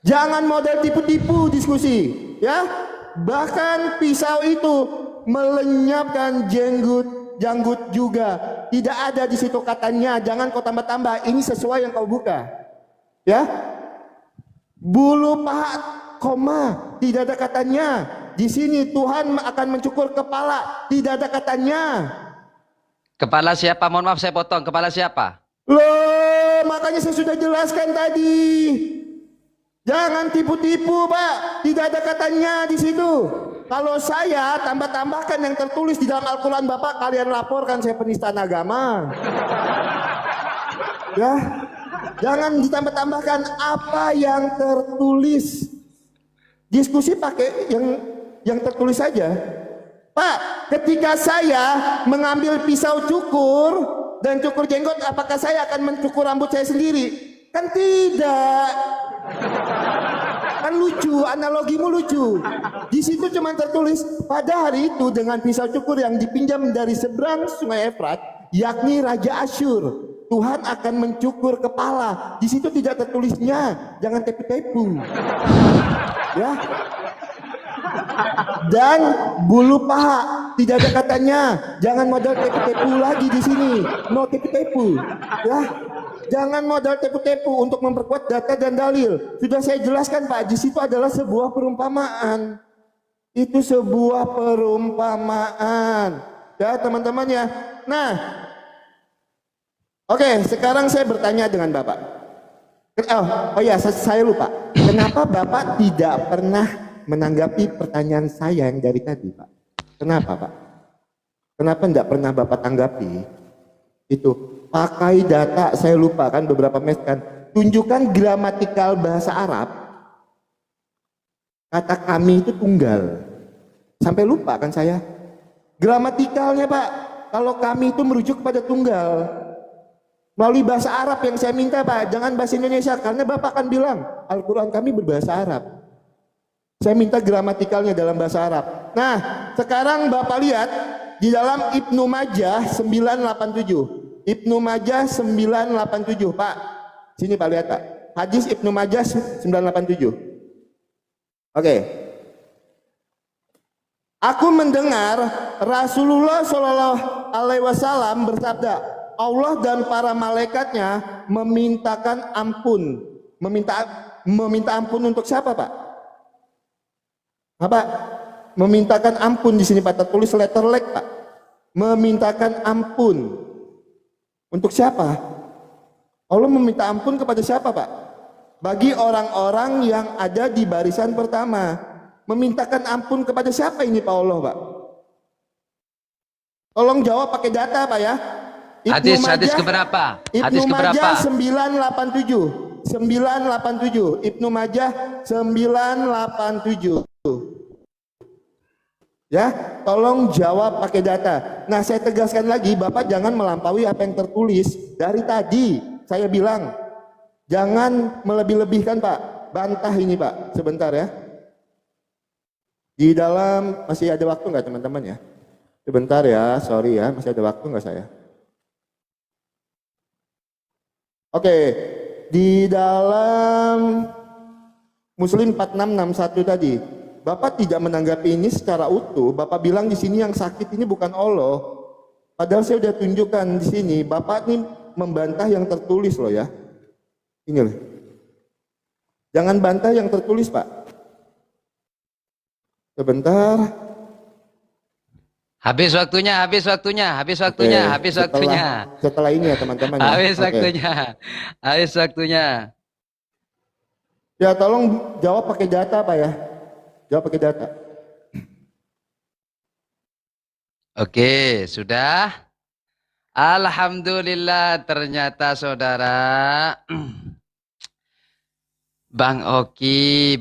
Jangan model tipu-tipu diskusi, ya. Bahkan pisau itu melenyapkan janggut juga. Tidak ada di situ katanya. Jangan kau tambah-tambah. Ini sesuai yang kau buka, ya. Bulu paha, koma, tidak ada katanya. Di sini Tuhan akan mencukur kepala, tidak ada katanya. Kepala siapa? Mohon maaf saya potong. Kepala siapa? Loh, makanya saya sudah jelaskan tadi. Jangan tipu-tipu, Pak. Tidak ada katanya di situ. Kalau saya tambah-tambahkan yang tertulis di dalam Al-Quran, Bapak, kalian laporkan saya penistaan agama. Ya, jangan ditambah-tambahkan apa yang tertulis. Diskusi pakai yang tertulis saja. Pak, ketika saya mengambil pisau cukur dan cukur jenggot, apakah saya akan mencukur rambut saya sendiri? Kan tidak. Kan lucu, analogimu lucu. Di situ cuma tertulis pada hari itu dengan pisau cukur yang dipinjam dari seberang sungai Efrat, yakni Raja Asyur, Tuhan akan mencukur kepala. Di situ tidak tertulisnya, jangan tepu-tepu. Ya. Dan bulu paha. tidak ada katanya. Jangan modal tepu-tepu lagi di sini. No tepu-tepu. Ya. Jangan modal tepu-tepu untuk memperkuat data dan dalil. Sudah saya jelaskan Pak, di situ adalah sebuah perumpamaan. Itu sebuah perumpamaan. Ya teman-teman ya. Nah, oke, sekarang saya bertanya dengan Bapak. Oh ya, saya lupa. Kenapa Bapak tidak pernah menanggapi pertanyaan saya yang dari tadi, Pak? Kenapa, Pak? Kenapa tidak pernah Bapak tanggapi? Itu pakai data, saya lupa kan beberapa mes kan. Tunjukkan gramatikal bahasa Arab. Kata kami itu tunggal. Sampai lupa kan saya. Gramatikalnya, Pak. Kalau kami itu merujuk kepada tunggal. Melalui bahasa Arab yang saya minta Pak, jangan bahasa Indonesia, karena Bapak akan bilang Al-Quran kami berbahasa Arab. Saya minta gramatikalnya dalam bahasa Arab. Nah, sekarang Bapak lihat di dalam Ibnu Majah 987. Ibnu Majah 987, Pak. Sini Pak, lihat Pak. Hadis Ibnu Majah 987. Oke. Aku mendengar Rasulullah Shallallahu Alaihi Wasallam bersabda, Allah dan para malaikatnya memintakan ampun. Meminta ampun untuk siapa, Pak? Apa? Memintakan ampun di sini Pak, tertulis letterlek, Pak. Memintakan ampun. Untuk siapa? Allah meminta ampun kepada siapa, Pak? Bagi orang-orang yang ada di barisan pertama. Memintakan ampun kepada siapa ini Pak Allah, Pak? Tolong jawab pakai data, Pak ya. Hadis keberapa? Hadis Ibnu keberapa? Majah 987. 987. Ibnu Majah 987. Ya, tolong jawab pakai data. Nah, saya tegaskan lagi, Bapak jangan melampaui apa yang tertulis. Dari tadi saya bilang, jangan melebih-lebihkan, Pak. Bantah ini, Pak. Sebentar ya. Di dalam, masih ada waktu nggak teman-teman ya? Sebentar ya, sorry ya, masih ada waktu nggak saya? Oke, di dalam Muslim 4661 tadi, Bapak tidak menanggapi ini secara utuh. Bapak bilang di sini yang sakit ini bukan Allah. Padahal saya sudah tunjukkan di sini, Bapak ini membantah yang tertulis loh ya. Ini loh. Jangan bantah yang tertulis, Pak. Sebentar. Habis waktunya. Setelah ini ya teman-teman. Habis waktunya. Ya tolong jawab pakai data Pak ya. Jawab pakai data. Oke, sudah. Alhamdulillah, ternyata saudara. Bang Oki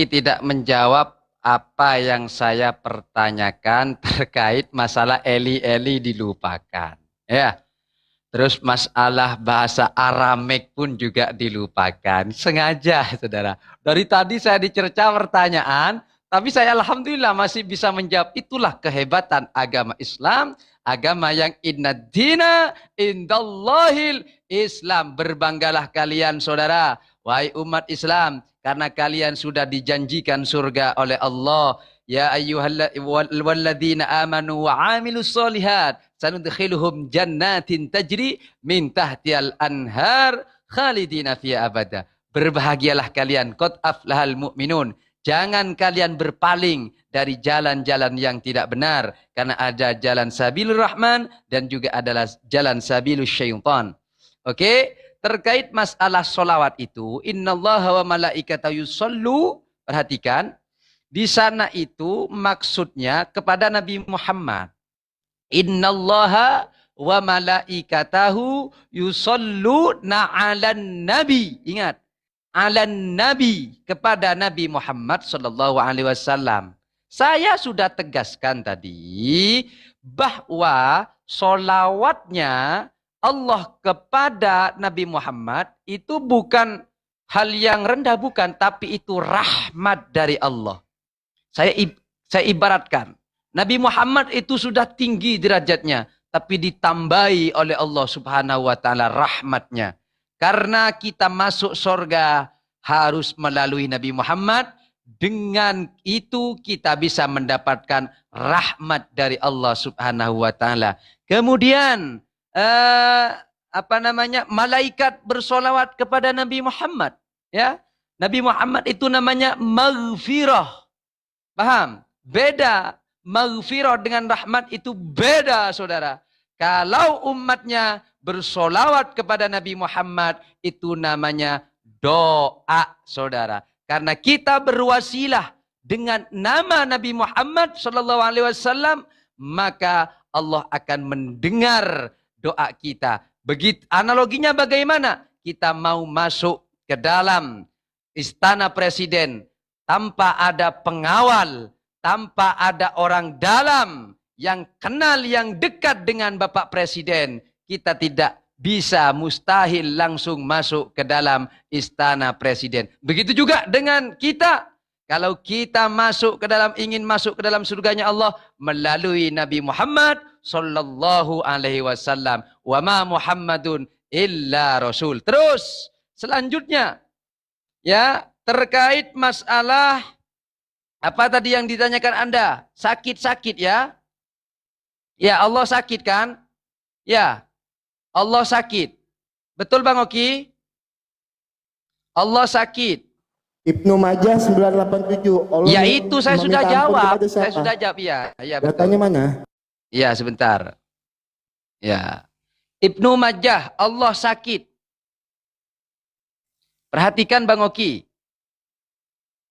tidak menjawab apa yang saya pertanyakan terkait masalah Eli dilupakan. Ya. Terus masalah bahasa Aramek pun juga dilupakan. Sengaja, saudara. Dari tadi saya dicerca pertanyaan, tapi saya alhamdulillah masih bisa menjawab. Itulah kehebatan agama Islam. Agama yang inna dina indallahil Islam. Berbanggalah kalian, saudara. Wahai umat Islam. Karena kalian sudah dijanjikan surga oleh Allah. Ya ayyuhalladzina amanu wa amilus solihat. Sanudkhiluhum jannatin tajri min tahtiyal anhar khalidina fiha abada. Berbahagialah kalian. Qad aflahal mu'minun. Jangan kalian berpaling dari jalan-jalan yang tidak benar. Karena ada jalan sabilur rahman dan juga adalah jalan sabilus syaitan. Oke? Terkait masalah solawat itu, innallaha wa malaikatahu yusallu, perhatikan, di sana itu maksudnya kepada Nabi Muhammad. Innallaha wa malaikatahu yusalluna 'alan nabi. Ingat, 'alan nabi, kepada Nabi Muhammad sallallahu alaihi wasallam. Saya sudah tegaskan tadi bahwa solawatnya Allah kepada Nabi Muhammad itu bukan hal yang rendah, bukan, tapi itu rahmat dari Allah. Saya ibaratkan, Nabi Muhammad itu sudah tinggi derajatnya, tapi ditambahi oleh Allah Subhanahu wa taala rahmatnya. Karena kita masuk surga harus melalui Nabi Muhammad, dengan itu kita bisa mendapatkan rahmat dari Allah Subhanahu wa taala. Kemudian malaikat bersolawat kepada Nabi Muhammad, ya. Nabi Muhammad itu namanya maghfirah. Paham? Beda. Maghfirah dengan rahmat itu beda, saudara. Kalau umatnya bersolawat kepada Nabi Muhammad, itu namanya doa, saudara. Karena kita berwasilah dengan nama Nabi Muhammad sallallahu alaihi wasallam, maka Allah akan mendengar doa kita. Begitu analoginya bagaimana? Kita mau masuk ke dalam istana presiden tanpa ada pengawal, tanpa ada orang dalam yang kenal, yang dekat dengan Bapak Presiden, kita tidak bisa, mustahil langsung masuk ke dalam istana presiden. Begitu juga dengan kita. Kalau kita ingin masuk ke dalam surganya Allah melalui Nabi Muhammad sallallahu alaihi wasallam. Wa ma Muhammadun illa rasul. Terus selanjutnya, ya, terkait masalah apa tadi yang ditanyakan Anda? Sakit-sakit, ya. Ya, Allah sakit kan? Ya. Allah sakit. Betul Bang Oki? Allah sakit. Ibnu Majah 987. Allah Ya itu saya sudah meminta ampun jawab. kepada siapa? Saya sudah jawab, ya. Ya, betul. Datanya mana? Ya, sebentar. Ya. Ibnu Majah, Allah sakit. Perhatikan Bang Oki.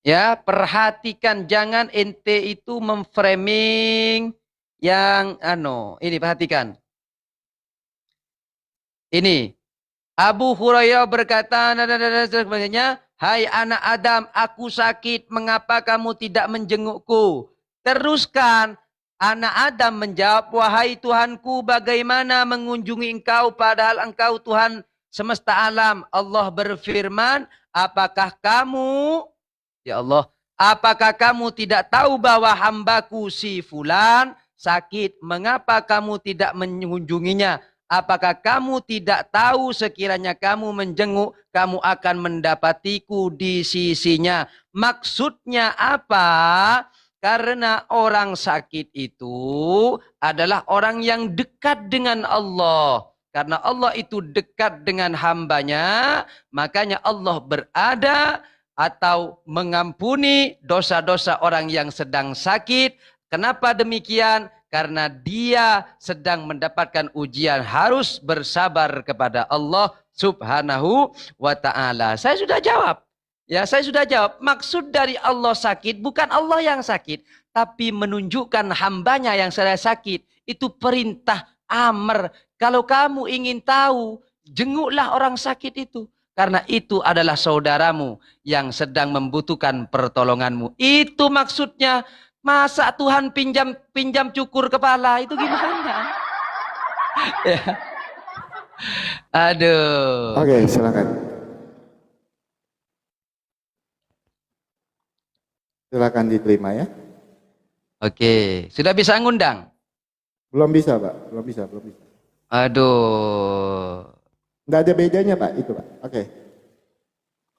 Ya, perhatikan, jangan ente itu memframing yang ini perhatikan. Ini Abu Hurairah berkata, hai anak Adam, aku sakit, mengapa kamu tidak menjengukku? Teruskan, anak Adam menjawab, wahai Tuhanku, bagaimana mengunjungi engkau padahal engkau Tuhan semesta alam. Allah berfirman, apakah kamu, ya Allah, apakah kamu tidak tahu bahwa hambaku si fulan sakit? Mengapa kamu tidak mengunjunginya? Apakah kamu tidak tahu sekiranya kamu menjenguk, kamu akan mendapatiku di sisinya? Maksudnya apa? Karena orang sakit itu adalah orang yang dekat dengan Allah. Karena Allah itu dekat dengan hambanya, makanya Allah berada atau mengampuni dosa-dosa orang yang sedang sakit. Kenapa demikian? Karena dia sedang mendapatkan ujian, harus bersabar kepada Allah Subhanahu wa ta'ala. Saya sudah jawab. Ya, saya sudah jawab. Maksud dari Allah sakit bukan Allah yang sakit, tapi menunjukkan hambanya yang sedang sakit. Itu perintah amr. Kalau kamu ingin tahu, jenguklah orang sakit itu. Karena itu adalah saudaramu yang sedang membutuhkan pertolonganmu. Itu maksudnya. Masa Tuhan pinjam cukur kepala, itu gimana? Ya. Aduh. Oke, silakan. Silakan diterima ya. Oke, sudah bisa ngundang? Belum bisa, Pak. Belum bisa. Aduh. Nggak ada bedanya, Pak, itu, Pak.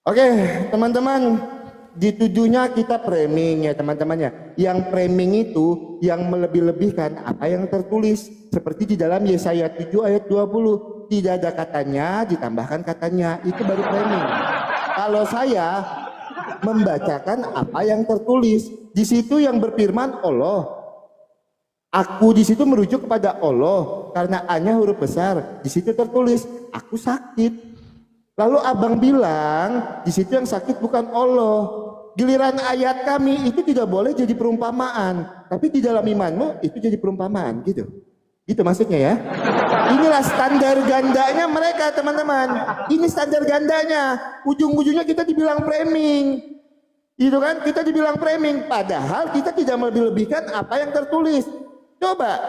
Oke, teman-teman. Ditujunya kita framing ya teman-temannya. Yang framing itu yang melebih-lebihkan apa yang tertulis. Seperti di dalam Yesaya 7 ayat 20. Tidak ada katanya, ditambahkan katanya. Itu baru framing. Kalau saya membacakan apa yang tertulis. Di situ yang berfirman Allah. Aku di situ merujuk kepada Allah. Karena A-nya huruf besar. Di situ tertulis, aku sakit. Lalu abang bilang, di situ yang sakit bukan Allah. Giliran ayat kami itu tidak boleh jadi perumpamaan. Tapi di dalam imanmu itu jadi perumpamaan, gitu. Gitu maksudnya ya. Inilah standar gandanya mereka, teman-teman. Ini standar gandanya. Ujung-ujungnya kita dibilang framing. Gitu kan? Kita dibilang framing. Padahal kita tidak melebih-lebihkan apa yang tertulis. Coba.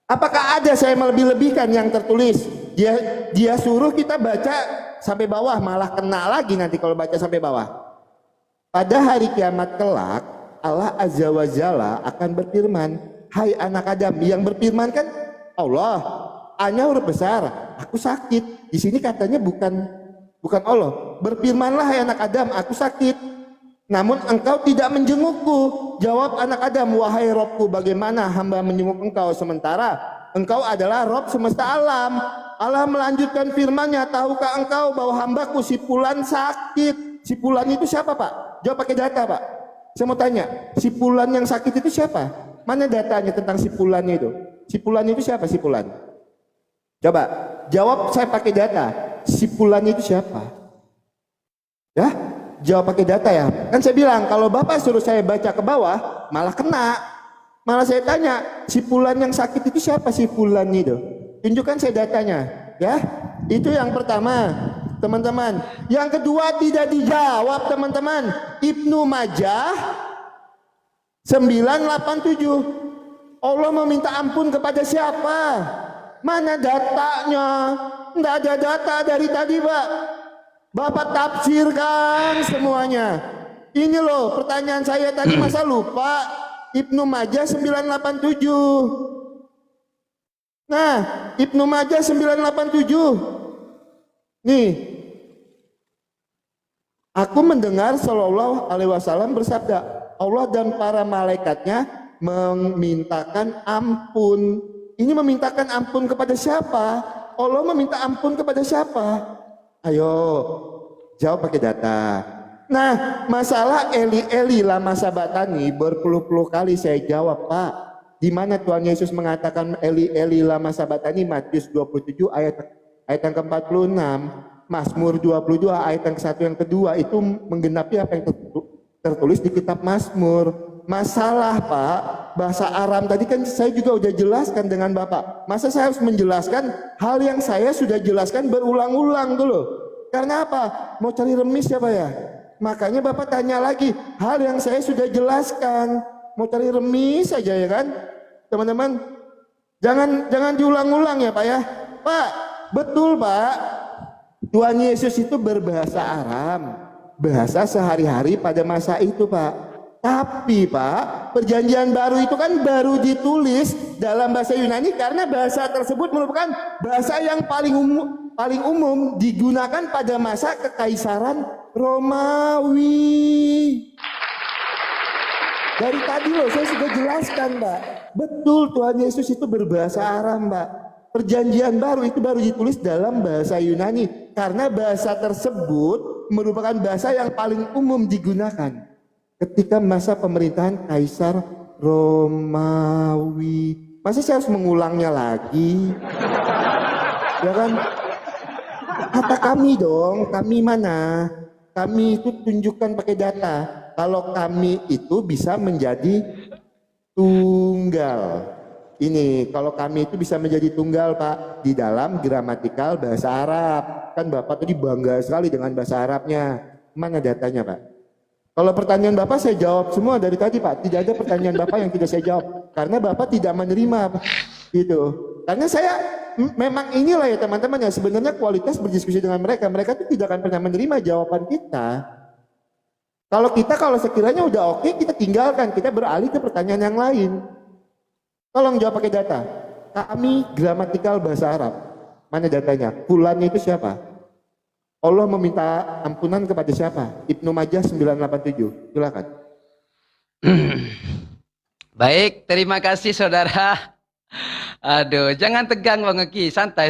Apakah ada saya melebih-lebihkan yang tertulis? Dia suruh kita baca sampai bawah, malah kena lagi nanti kalau baca sampai bawah. Pada hari kiamat kelak, Allah Azza wa Jalla akan berfirman, hai anak Adam. Yang berfirman kan Allah. A-nya huruf besar, aku sakit. Di sini katanya bukan Allah. Berfirmanlah hai anak Adam, aku sakit. Namun engkau tidak menjengukku. Jawab anak Adam, wahai Robku, bagaimana hamba menjenguk engkau sementara engkau adalah Rob semesta alam. Allah melanjutkan firman-Nya, tahukah engkau bahwa hambaku si Fulan sakit? Si Fulan itu siapa, Pak? Jawab pakai data, Pak. Saya mau tanya, si Fulan yang sakit itu siapa? Mana datanya tentang si Fulan itu? Si Fulan itu siapa si Fulan? Coba jawab saya pakai data. Si Fulan itu siapa? Ya, jawab pakai data ya. Kan saya bilang kalau Bapak suruh saya baca ke bawah malah kena. Malah saya tanya, si Fulan yang sakit itu siapa si Fulan itu? Tunjukkan saya datanya, ya. Itu yang pertama, teman-teman. Yang kedua tidak dijawab, teman-teman. Ibnu Majah 987. Allah meminta ampun kepada siapa? Mana datanya? Tidak ada data dari tadi, Pak. Bapak tafsirkan semuanya. Ini loh pertanyaan saya tadi, masa lupa? Ibnu Majah 987. Nah, Ibnu Majah 987. Nih. Aku mendengar Shallallahu alaihi wasallam bersabda, Allah dan para malaikatnya memintakan ampun. Ini memintakan ampun kepada siapa? Allah meminta ampun kepada siapa? Ayo, jawab pakai data. Nah, masalah Eli lama sabatani berpuluh-puluh kali saya jawab, Pak. Di mana Tuhan Yesus mengatakan Eli lama sabatani? Matius 27 ayat yang ke-46, Mazmur 22 ayat yang ke-1 yang kedua itu menggenapi apa yang tertulis di kitab Mazmur. Masalah, Pak, bahasa Aram tadi kan saya juga udah jelaskan dengan Bapak. Masa saya harus menjelaskan hal yang saya sudah jelaskan berulang-ulang dulu? Karena apa? Mau cari remis ya, Pak ya? Makanya Bapak tanya lagi hal yang saya sudah jelaskan. Mau cari remis saja ya kan? Teman-teman, jangan diulang-ulang ya Pak ya. Pak, betul Pak. Tuhan Yesus itu berbahasa Aram, bahasa sehari-hari pada masa itu Pak. Tapi Pak, perjanjian baru itu kan baru ditulis dalam bahasa Yunani karena bahasa tersebut merupakan bahasa yang paling umum digunakan pada masa kekaisaran Romawi. Dari tadi loh saya sudah jelaskan Mbak. Betul Tuhan Yesus itu berbahasa Aram Mbak. Perjanjian baru itu baru ditulis dalam bahasa Yunani. Karena bahasa tersebut merupakan bahasa yang paling umum digunakan ketika masa pemerintahan Kaisar Romawi. Masa saya harus mengulangnya lagi? Ya kan? Kata kami dong, kami mana? Kami itu tunjukkan pakai data. Kalau kami itu bisa menjadi tunggal. Ini, kalau kami itu bisa menjadi tunggal Pak, di dalam gramatikal bahasa Arab. Kan Bapak tadi bangga sekali dengan bahasa Arabnya. Mana datanya Pak? Kalau pertanyaan Bapak saya jawab semua dari tadi Pak. Tidak ada pertanyaan Bapak yang tidak saya jawab. Karena Bapak tidak menerima gitu. Karena saya memang inilah ya teman-teman ya sebenarnya kualitas berdiskusi dengan mereka. Mereka itu tidak akan pernah menerima jawaban kita. Kalau sekiranya udah oke kita tinggalkan. Kita beralih ke pertanyaan yang lain. Tolong jawab pakai data. Kami gramatikal bahasa Arab. Mana datanya? Fulannya itu siapa? Allah meminta ampunan kepada siapa? Ibnu Majah 987. Silakan. Baik, terima kasih saudara. Aduh, jangan tegang Bang Eki, santai.